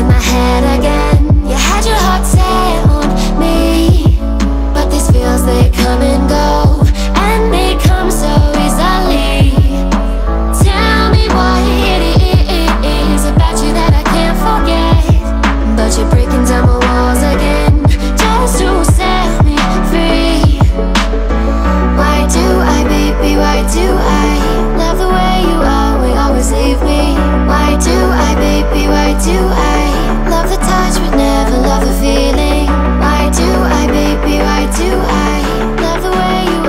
with my head again. You had your heart set on me, but these feels, they come and go, and they come so easily. Tell me what it is about you that I can't forget, but you're breaking down my walls again, just to set me free. Why do I, baby, why do I love the way you always leave me? Why do I, baby, why do I love the touch but never love the feeling? Why do I, baby, why do I love the way you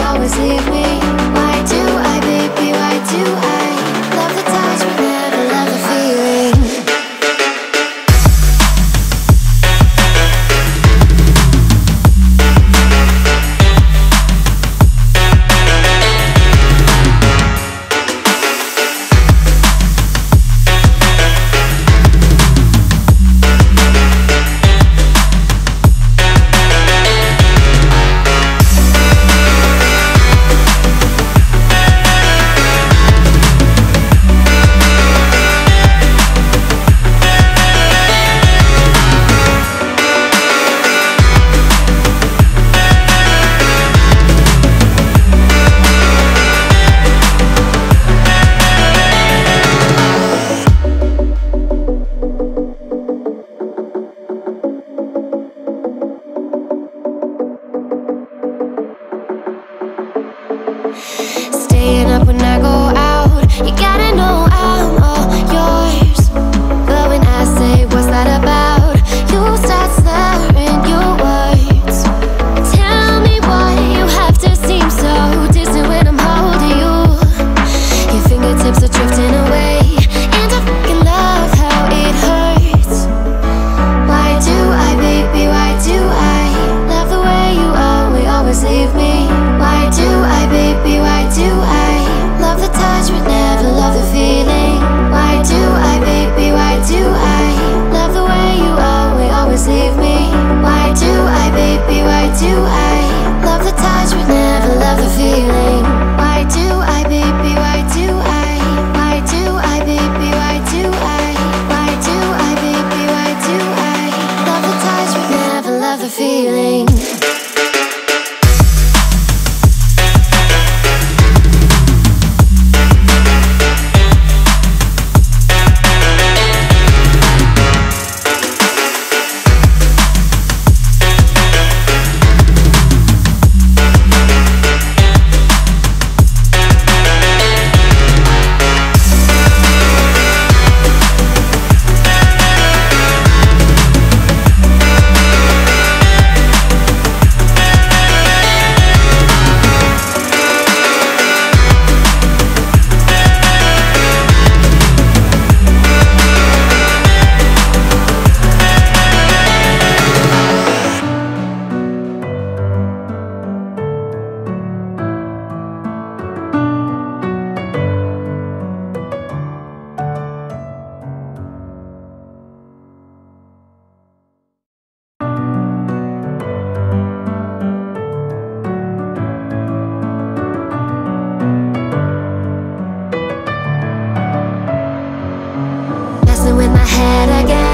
always leave me? Why do I, baby, why do I love the touch but never love the feeling? Staying up when I go out, you gotta know I'm all yours. But when I say what's that about, you start slurring your words. Tell me why you have to seem so distant when I'm holding you. Your fingertips are drifting away, and I fucking love how it hurts. Why do I, baby, why do I love the way you always leave me? Why do I, baby, why do I love the touch but never love the feeling? Why do I, baby, why do I love the way you always leave me? Why do I, baby, why do I love the touch but never love the feeling? Why do I, baby, why do I? Why do I, baby, why do I? Why do I, baby, why do I love the touch but never love the feeling? With my head again.